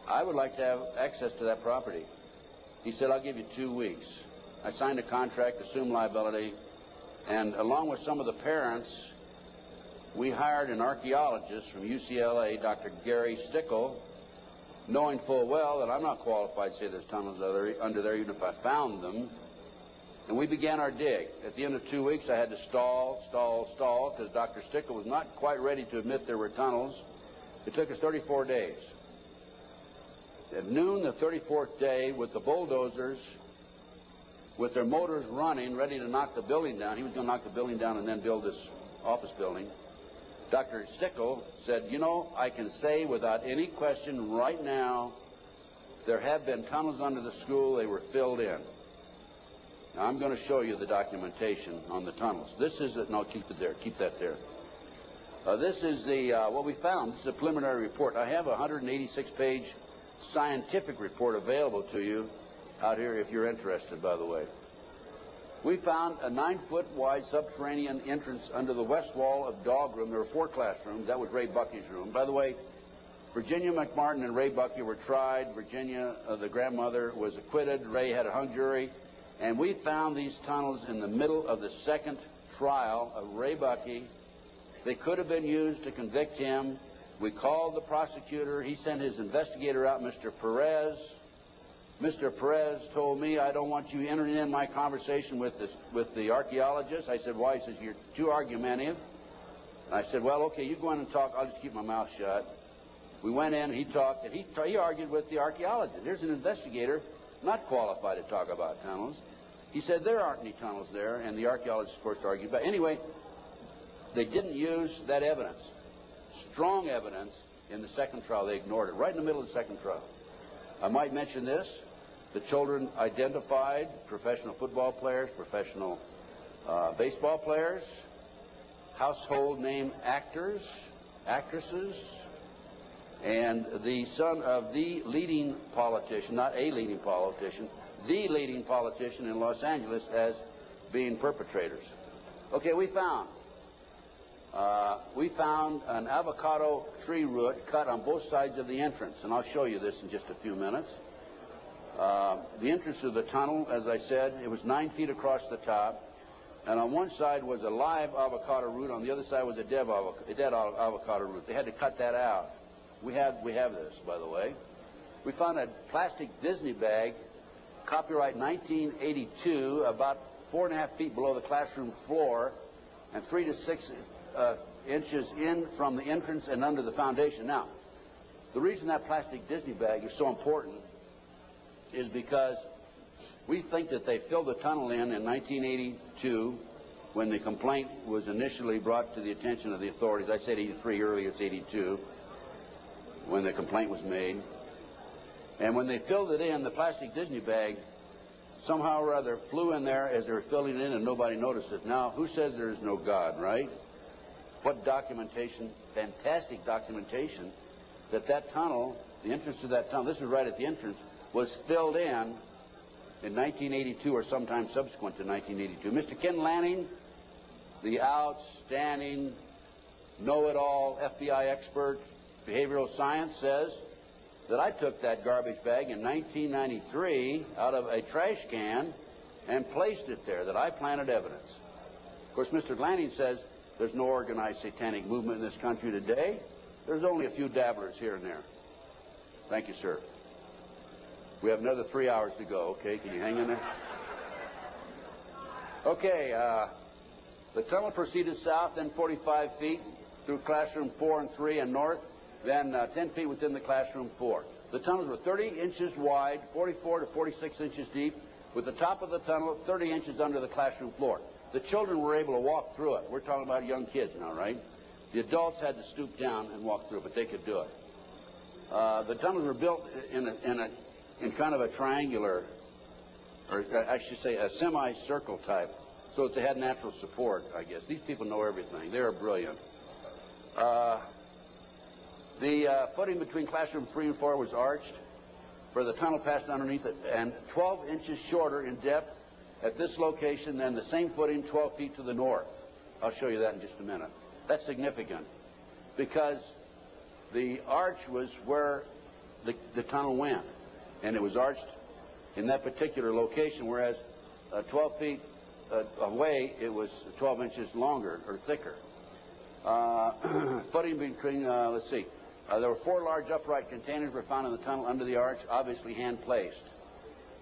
I would like to have access to that property. He said, I'll give you 2 weeks. I signed a contract, assumed liability, and along with some of the parents, we hired an archaeologist from UCLA, Dr. Gary Stickle, knowing full well that I'm not qualified to say there's tunnels under there, even if I found them. And we began our dig. At the end of 2 weeks, I had to stall, because Dr. Stickle was not quite ready to admit there were tunnels. It took us 34 days. At noon the 34th day, with the bulldozers, with their motors running, ready to knock the building down, he was going to knock the building down and then build this office building, Dr. Stickle said, you know, I can say without any question right now, there have been tunnels under the school. They were filled in. Now, I'm going to show you the documentation on the tunnels. This is it. No, keep it there. Keep that there. This is the what we found. This is a preliminary report. I have a 186-page scientific report available to you out here if you're interested, by the way. We found a 9-foot wide subterranean entrance under the west wall of dog room. There were 4 classrooms. That was Ray Bucky's room. By the way, Virginia McMartin and Ray Bucky were tried. Virginia, the grandmother, was acquitted. Ray had a hung jury. And we found these tunnels in the middle of the second trial of Ray Bucky. They could have been used to convict him. We called the prosecutor. He sent his investigator out, Mr. Perez. Mr. Perez told me, I don't want you entering in my conversation with the archaeologist. I said, why? He says, you're too argumentative. And I said, well, okay, you go in and talk. I'll just keep my mouth shut. We went in, he talked, and he argued with the archaeologist. Here's an investigator not qualified to talk about tunnels. He said there aren't any tunnels there, and the archaeologist, of course, argued. But anyway, they didn't use that evidence, strong evidence, in the second trial. They ignored it right in the middle of the second trial. I might mention this. The children identified professional football players, professional baseball players, household name actors, actresses, and the son of the leading politician, not a leading politician, the leading politician in Los Angeles as being perpetrators. Okay, we found an avocado tree root cut on both sides of the entrance, and I'll show you this in just a few minutes. The entrance of the tunnel, as I said, it was 9 feet across the top, and on one side was a live avocado root, on the other side was a dead avocado root. They had to cut that out. We have this, by the way. We found a plastic Disney bag, copyright 1982, about 4.5 feet below the classroom floor, and 3 to 6 inches in from the entrance and under the foundation. Now, the reason that plastic Disney bag is so important is because we think that they filled the tunnel in 1982 when the complaint was initially brought to the attention of the authorities. I said 83 earlier, it's 82 when the complaint was made. And when they filled it in, the plastic Disney bag somehow or other flew in there as they were filling it in, and nobody noticed it. Now, who says there is no God, right? What documentation, fantastic documentation, that tunnel, the entrance to that tunnel, this is right at the entrance, was filled in 1982 or sometime subsequent to 1982. Mr. Ken Lanning, the outstanding know-it-all FBI expert, behavioral science, says that I took that garbage bag in 1993 out of a trash can and placed it there, that I planted evidence. Of course, Mr. Lanning says there's no organized satanic movement in this country today. There's only a few dabblers here and there. Thank you, sir. We have another 3 hours to go. Okay, can you hang in there? Okay, the tunnel proceeded south, then 45 feet through classroom 4 and 3 and north, then 10 feet within the classroom 4. The tunnels were 30 inches wide, 44 to 46 inches deep, with the top of the tunnel 30 inches under the classroom floor. The children were able to walk through it. We're talking about young kids now, right? The adults had to stoop down and walk through it, but they could do it. The tunnels were built in kind of a triangular, or I should say a semicircle type, so that they had natural support, I guess. These people know everything. They are brilliant. The footing between classroom 3 and 4 was arched, for the tunnel passed underneath it, and 12 inches shorter in depth at this location than the same footing 12 feet to the north. I'll show you that in just a minute. That's significant, because the arch was where the tunnel went. And it was arched in that particular location, whereas 12 feet away, it was 12 inches longer or thicker. Footing between, let's see, there were 4 large upright containers were found in the tunnel under the arch, obviously hand-placed.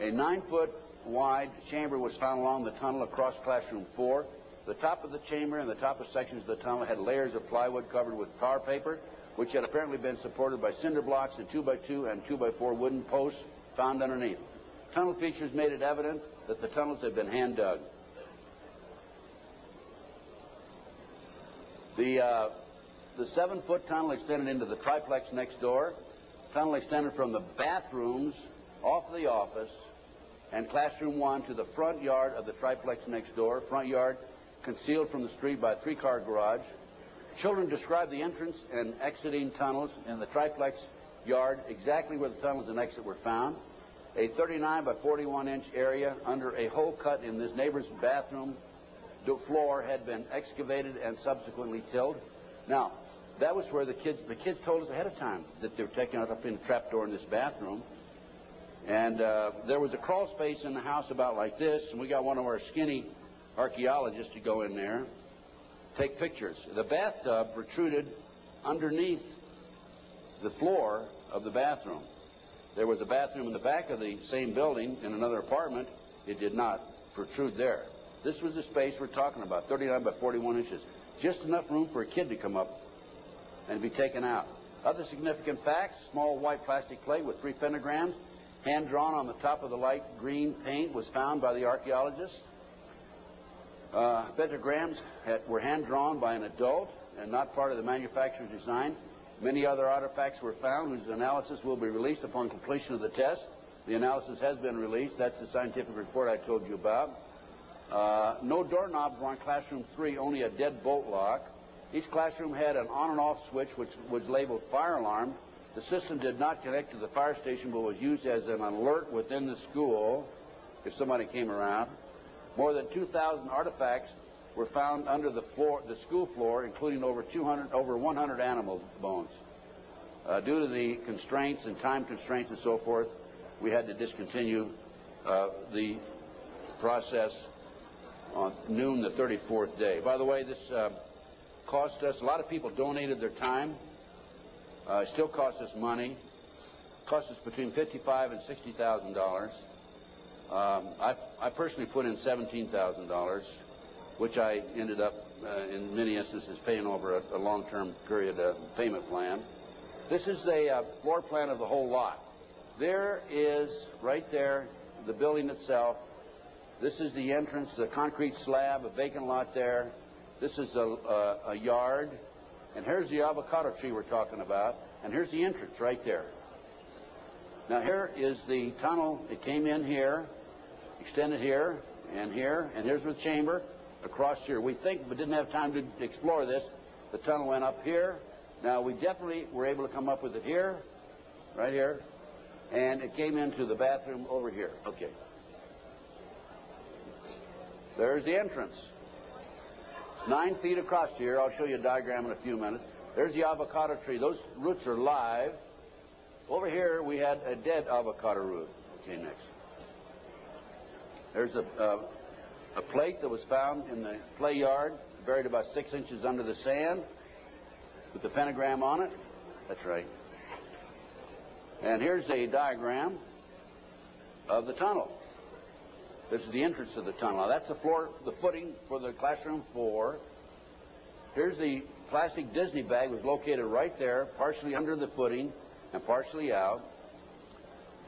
A 9-foot wide chamber was found along the tunnel across classroom 4. The top of the chamber and the top of sections of the tunnel had layers of plywood covered with tar paper, which had apparently been supported by cinder blocks and 2x2 and 2x4 wooden posts found underneath. Tunnel features made it evident that the tunnels had been hand-dug. The 7-foot tunnel extended into the triplex next door. Tunnel extended from the bathrooms off the office and classroom 1 to the front yard of the triplex next door. Front yard concealed from the street by a 3-car garage. Children described the entrance and exiting tunnels in the triplex yard exactly where the tunnels and exit were found. A 39 by 41 inch area under a hole cut in this neighbor's bathroom floor had been excavated and subsequently tilled. Now, that was where the kids told us ahead of time that they were taking it up in a trapdoor in this bathroom. And there was a crawl space in the house about like this, and we got one of our skinny archaeologists to go in there, take pictures. The bathtub protruded underneath the floor of the bathroom. There was a bathroom in the back of the same building in another apartment. It did not protrude there. This was the space we're talking about, 39 by 41 inches. Just enough room for a kid to come up and be taken out. Other significant facts: small white plastic plate with 3 pentagrams, hand-drawn on the top of the light green paint, was found by the archaeologists. Pentagrams were hand-drawn by an adult and not part of the manufacturer's design. Many other artifacts were found whose analysis will be released upon completion of the test. The analysis has been released. That's the scientific report I told you about. No doorknobs were on classroom 3, only a dead bolt lock. Each classroom had an on and off switch which was labeled fire alarm. The system did not connect to the fire station but was used as an alert within the school if somebody came around. More than 2,000 artifacts were found under the school floor, including over 100 animal bones. Due to the constraints and time constraints and so forth, we had to discontinue the process on noon the 34th day. By the way, this cost us, a lot of people donated their time. It still costs us money. It cost us between $55,000 and $60,000. I personally put in $17,000, which I ended up, in many instances, paying over a long-term period payment plan. This is a floor plan of the whole lot. There is, right there, the building itself. This is the entrance, the concrete slab, a vacant lot there. This is a yard. And here's the avocado tree we're talking about. And here's the entrance right there. Now here is the tunnel. It came in here, extended here, and here's the chamber across here. We think, but didn't have time to explore this, the tunnel went up here. Now we definitely were able to come up with it here, right here, and it came into the bathroom over here. Okay. There's the entrance. 9 feet across here. I'll show you a diagram in a few minutes. There's the avocado tree. Those roots are live. Over here we had a dead avocado root. Okay, next. There's a plate that was found in the play yard, buried about 6 inches under the sand, with the pentagram on it. That's right. And here's a diagram of the tunnel. This is the entrance to the tunnel. Now that's the floor, the footing for the classroom 4. Here's the plastic Disney bag, was located right there, partially under the footing and partially out.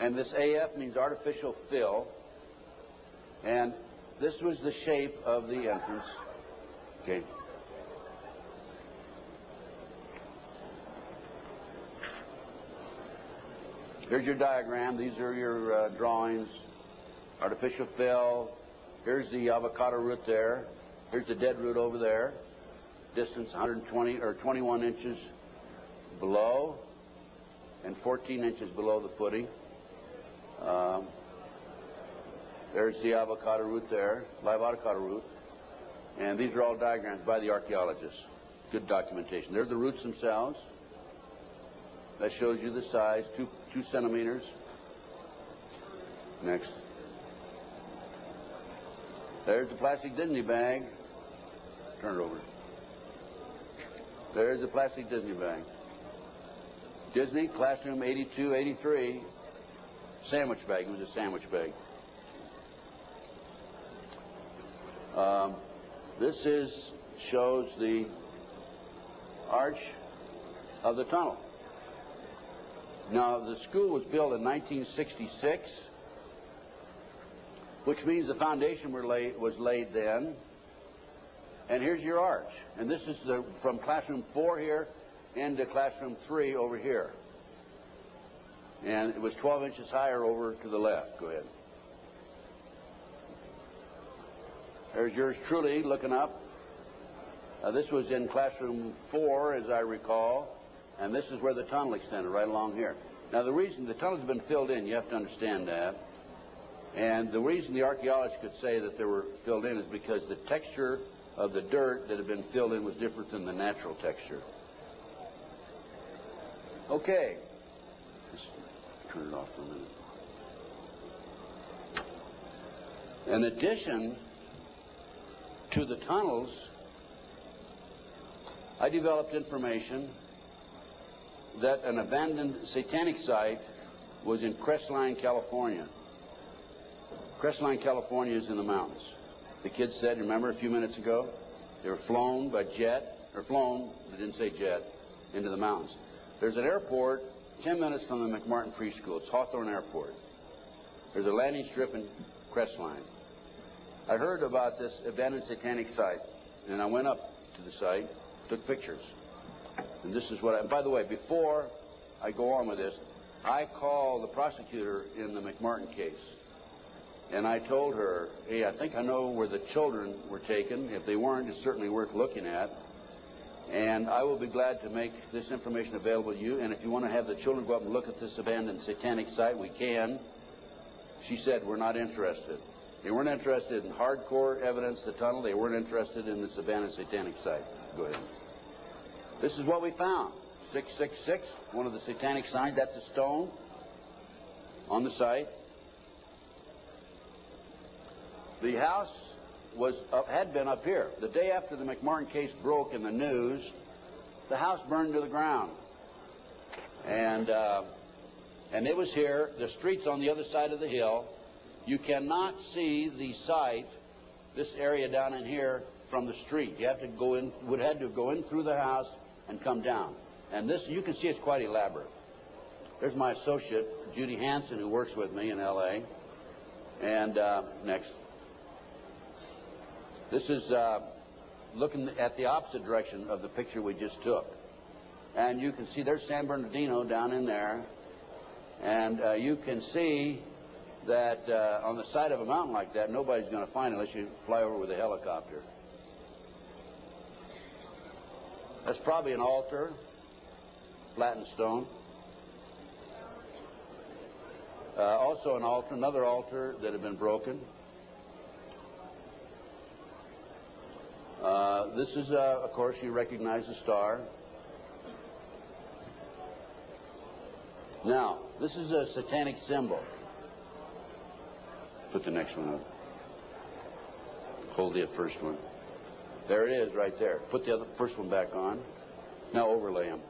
And this AF means artificial fill. And this was the shape of the entrance. Okay. Here's your diagram. These are your drawings. Artificial fill. Here's the avocado root there. Here's the dead root over there. Distance 120 or 21 inches below and 14 inches below the footing. There's the avocado root there, live avocado root. And these are all diagrams by the archaeologists. Good documentation. They're the roots themselves. That shows you the size, 2 centimeters. Next. There's the plastic Disney bag. Turn it over. There's the plastic Disney bag. Disney, classroom 82, 83. Sandwich bag. It was a sandwich bag. This shows the arch of the tunnel. Now, the school was built in 1966, which means the foundation was laid then. And here's your arch. And this is from classroom 4 here into classroom 3 over here. And it was 12 inches higher over to the left. Go ahead. There's yours truly looking up. This was in classroom 4, as I recall, and this is where the tunnel extended, right along here. Now, the reason the tunnel's been filled in, you have to understand that, and the reason the archaeologists could say that they were filled in is because the texture of the dirt that had been filled in was different than the natural texture. Okay. Just turn it off for a minute. In addition to the tunnels, I developed information that an abandoned satanic site was in Crestline, California. Crestline, California is in the mountains. The kids said, remember a few minutes ago, they were flown by jet, or flown, they didn't say jet, into the mountains. There's an airport 10 minutes from the McMartin Preschool. It's Hawthorne Airport. There's a landing strip in Crestline. I heard about this abandoned satanic site, and I went up to the site, took pictures. And this is what by the way, before I go on with this, I called the prosecutor in the McMartin case. And I told her, hey, I think I know where the children were taken. If they weren't, it's certainly worth looking at. And I will be glad to make this information available to you. And if you want to have the children go up and look at this abandoned satanic site, we can. She said, we're not interested. They weren't interested in hardcore evidence, the tunnel. They weren't interested in this abandoned satanic site. Go ahead. This is what we found. 666, one of the satanic signs. That's a stone on the site. The house had been up here. The day after the McMartin case broke in the news, the house burned to the ground. And it was here. The street's on the other side of the hill. You cannot see the site, this area down in here, from the street. You have to go in, would have to go in through the house and come down. And this, you can see it's quite elaborate. There's my associate, Judy Hansen, who works with me in L.A. And next. This is looking at the opposite direction of the picture we just took. And you can see there's San Bernardino down in there. And you can see that on the side of a mountain like that, nobody's going to find it unless you fly over with a helicopter. That's probably an altar, flattened stone. Also an altar, another altar that had been broken. This is, of course, you recognize the star. Now, this is a satanic symbol. Put the next one up. Hold the first one. There it is right there. Put the first one back on. Now overlay them.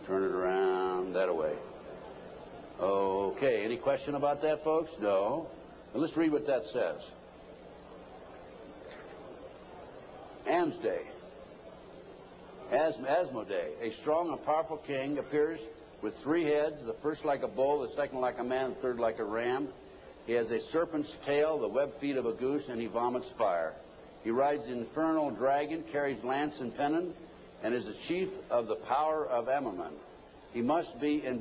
Turn it around that way. Okay, any question about that, folks? No. Well, let's read what that says. Asmodee. A strong and powerful king appears with 3 heads, the first like a bull, the second like a man, the third like a ram. He has a serpent's tail, the webbed feet of a goose, and he vomits fire. He rides the infernal dragon, carries lance and pennon, and is the chief of the power of Ammerman. He must be in